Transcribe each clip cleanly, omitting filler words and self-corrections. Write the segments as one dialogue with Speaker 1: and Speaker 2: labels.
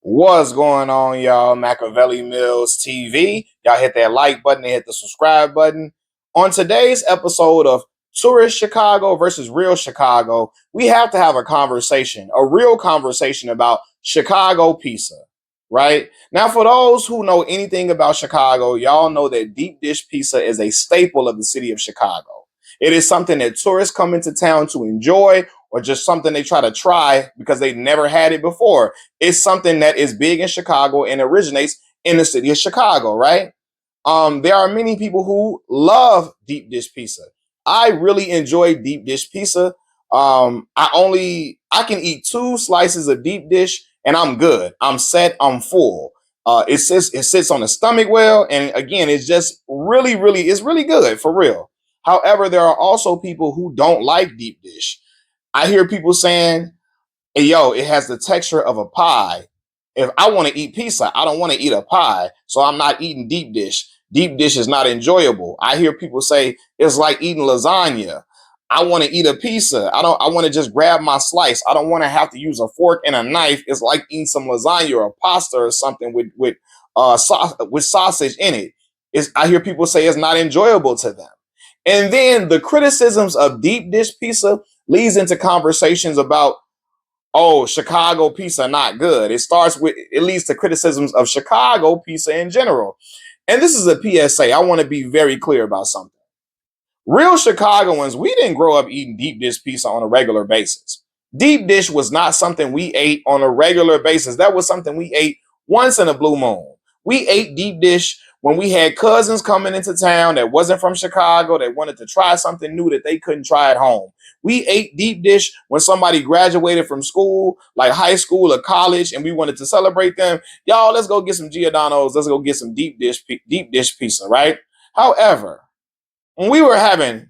Speaker 1: What's going on, y'all? Machiavelli Mills TV. Y'all hit that like button and hit the subscribe button. On today's episode of Tourist Chicago versus Real Chicago, we have to have a real conversation about Chicago pizza, right? Now, for those who know anything about Chicago, y'all know that deep dish pizza is a staple of the city of Chicago. It is something that tourists come into town to enjoy or just something they try to try because they never had it before. It's something that is big in Chicago and originates in the city of Chicago, right? There are many people who love deep dish pizza. I really enjoy deep dish pizza. I can eat two slices of deep dish and I'm good. I'm set. I'm full. It sits on the stomach well, and again, it's just it's really good for real. However, there are also people who don't like deep dish. I hear people saying, hey, yo, it has the texture of a pie. If I want to eat pizza, I don't want to eat a pie. So I'm not eating deep dish. Deep dish is not enjoyable. I hear people say it's like eating lasagna. I want to eat a pizza. I want to just grab my slice. I don't want to have to use a fork and a knife. It's like eating some lasagna or pasta or something with sausage in it. I hear people say it's not enjoyable to them. And then the criticisms of deep dish pizza leads into conversations about, oh, Chicago pizza not good. It leads to criticisms of Chicago pizza in general. And this is a PSA. I want to be very clear about something. Real Chicagoans, we didn't grow up eating deep dish pizza on a regular basis. Deep dish was not something we ate on a regular basis. That was something we ate once in a blue moon. We ate deep dish when we had cousins coming into town that wasn't from Chicago, that wanted to try something new that they couldn't try at home. We ate deep dish when somebody graduated from school, like high school or college, and we wanted to celebrate them. Y'all, let's go get some Giordano's. Let's go get some deep dish pizza, right? However, when we were having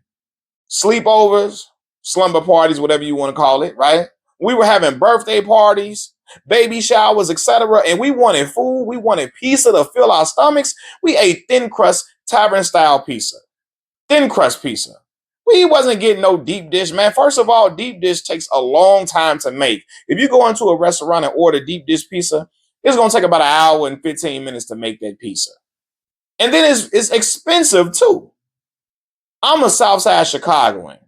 Speaker 1: sleepovers, slumber parties, whatever you want to call it, right? We were having birthday parties, baby showers, etc. And we wanted food. We wanted pizza to fill our stomachs. We ate thin crust tavern style pizza. Thin crust pizza. We wasn't getting no deep dish, man. First of all, deep dish takes a long time to make. If you go into a restaurant and order deep dish pizza, it's gonna take about an hour and 15 minutes to make that pizza. And then it's expensive too. I'm a Southside Chicagoan.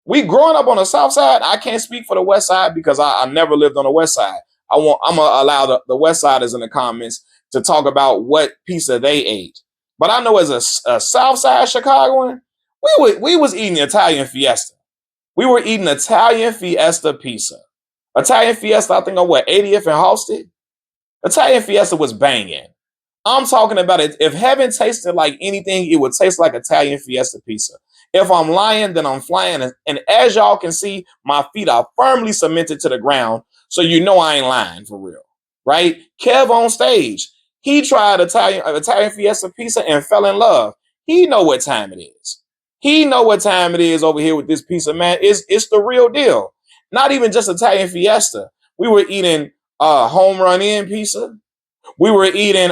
Speaker 1: We growing up on the South Side. I can't speak for the West Side because I never lived on the West Side. I'm gonna allow the West Siders in the comments to talk about what pizza they ate. But I know as a South Side Chicagoan, we was eating Italian Fiesta. We were eating Italian Fiesta pizza. Italian Fiesta, I think on what 80th and Halsted. Italian Fiesta was banging. I'm talking about it. If heaven tasted like anything, it would taste like Italian Fiesta pizza. If I'm lying, then I'm flying. And as y'all can see, my feet are firmly cemented to the ground. So you know I ain't lying for real. Right? Kev on stage. He tried Italian Fiesta pizza and fell in love. He know what time it is. He know what time it is over here with this pizza, man. It's the real deal. Not even just Italian Fiesta. We were eating home run in pizza. We were eating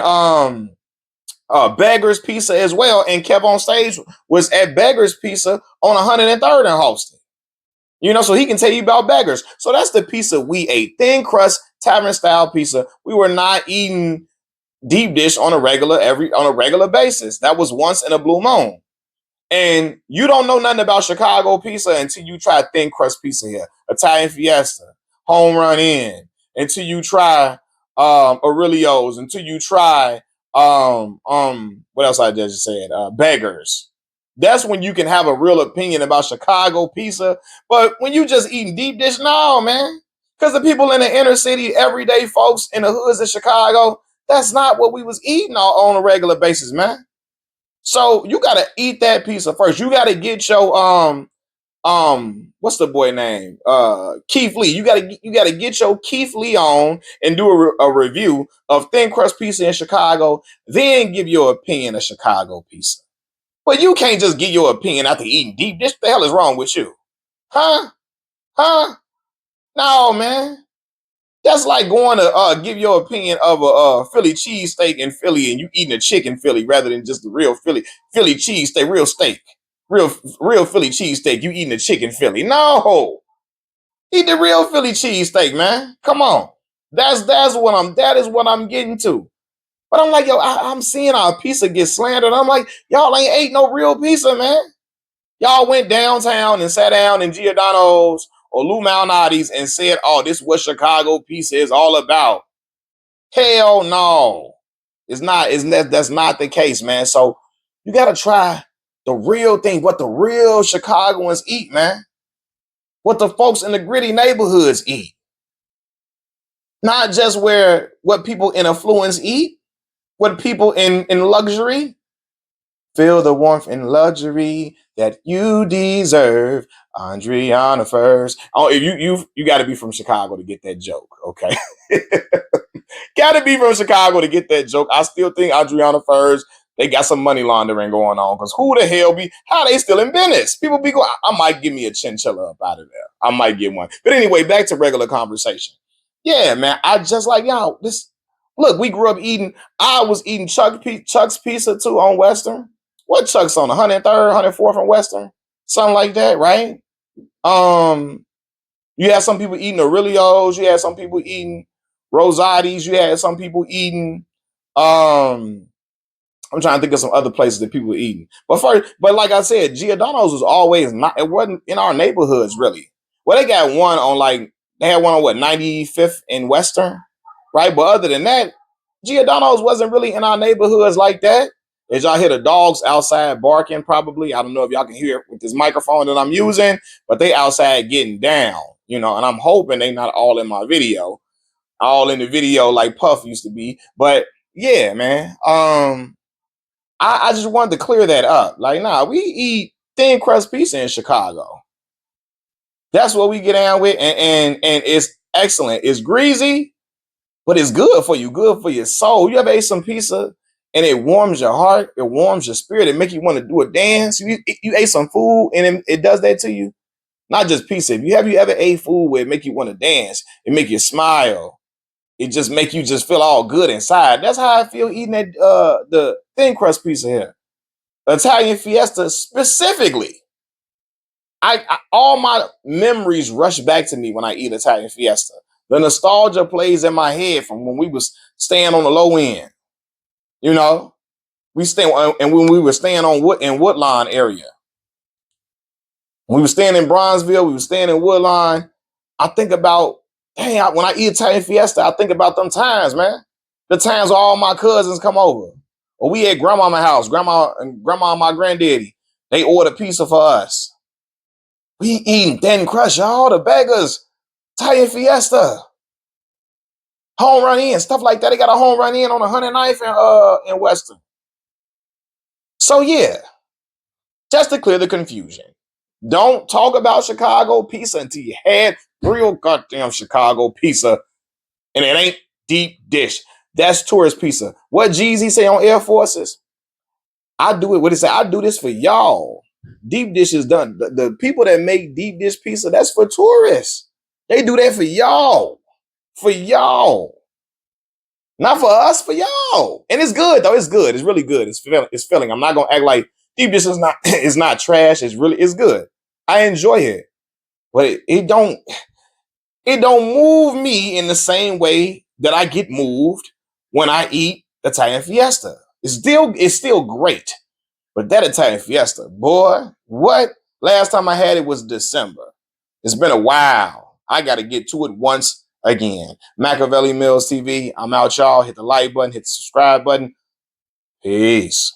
Speaker 1: Beggar's Pizza as well, and Kev on stage was at Beggar's Pizza on 103rd and Halsted. You know, so he can tell you about Beggars. So that's the pizza we ate. Thin crust, tavern style pizza. We were not eating deep dish on a regular basis. That was once in a blue moon. And you don't know nothing about Chicago pizza until you try thin crust pizza here. Italian Fiesta, home run in, until you try Aurelio's, until you try what else I just said? Beggars. That's when you can have a real opinion about Chicago pizza. But when you just eating deep dish, no, man. Because the people in the inner city, everyday folks in the hoods of Chicago, that's not what we was eating on a regular basis, man. So you gotta eat that pizza first. You gotta get your what's the boy name? Keith Lee. You gotta get your Keith Lee on and do a review of thin crust pizza in Chicago, then give your opinion of Chicago pizza. But you can't just give your opinion after eating deep dish. What the hell is wrong with you? Huh? Huh? No, man. That's like going to give your opinion of a Philly cheesesteak in Philly and you eating a chicken Philly rather than just the real Philly cheesesteak, real steak, real Philly cheesesteak. You eating a chicken Philly? No, eat the real Philly cheesesteak, man. Come on. That is what I'm getting to. But I'm like, yo, I'm seeing our pizza get slandered. I'm like, y'all ain't ate no real pizza, man. Y'all went downtown and sat down in Giordano's or Lou Malnati's and said, oh, this is what Chicago pizza is all about. Hell no. It's not, that's not the case, man. So you gotta try the real thing, what the real Chicagoans eat, man. What the folks in the gritty neighborhoods eat. Not just what people in affluence eat, what people in luxury. Feel the warmth and luxury that you deserve. Adriana first. Oh, if you got to be from Chicago to get that joke, okay? Got to be from Chicago to get that joke. I still think Adriana first. They got some money laundering going on because who the hell how they still in business? People be going. I might give me a chinchilla up out of there. I might get one. But anyway, back to regular conversation. Yeah, man. I just like y'all. This look. We grew up eating. I was eating Chuck's Pizza too on Western. What Chuck's on 103rd, 104th and Western? Something like that, right? Um, you had some people eating Aurelios, you had some people eating Rosati's, you had some people eating um I'm trying to think of some other places that people were eating. But like I said, Giordano's was always not, it wasn't in our neighborhoods really. Well, they got one on they had one on what, 95th and Western, right? But other than that, Giordano's wasn't really in our neighborhoods like that. As y'all hear the dogs outside barking, probably. I don't know if y'all can hear it with this microphone that I'm using, but they outside getting down, and I'm hoping they not all in my video, all in the video like Puff used to be. But yeah, man. I just wanted to clear that up. Like, nah, we eat thin crust pizza in Chicago. That's what we get down with, and it's excellent. It's greasy, but it's good for you, good for your soul. You ever ate some pizza and it warms your heart, it warms your spirit, it make you want to do a dance. You ate some food and it does that to you. Not just pizza. Have you ever ate food where it make you want to dance? It make you smile. It just make you just feel all good inside. That's how I feel eating the thin crust pizza here. Italian Fiesta specifically. All my memories rush back to me when I eat Italian Fiesta. The nostalgia plays in my head from when we was staying on the low end. You know, we stay and when we were staying in Woodlawn area. When we were staying in Bronzeville, we were staying in Woodlawn. I think about, when I eat Italian Fiesta, I think about them times, man. The times all my cousins come over. Or we at grandmama's house, grandma and my granddaddy. They order pizza for us. We eating thin crust, y'all. The beggars, Italian Fiesta, home run in, stuff like that. They got a home run in on 109th in Western. So yeah, just to clear the confusion, don't talk about Chicago pizza until you had real goddamn Chicago pizza, and it ain't deep dish. That's tourist pizza. What Jeezy say on Air Forces? I do it. What he say? I do this for y'all. Deep dish is done. The people that make deep dish pizza, that's for tourists. They do that for y'all. For y'all. Not for us, for y'all. And it's good though. It's good. It's really good. It's filling. I'm not gonna act like deep dish is not it's not trash. It's good. I enjoy it. But it don't move me in the same way that I get moved when I eat Italian Fiesta. It's still great. But that Italian Fiesta, boy, what? Last time I had it was December. It's been a while. I got to get to it once again. Machiavelli Mills TV. I'm out, y'all. Hit the like button, hit the subscribe button. Peace.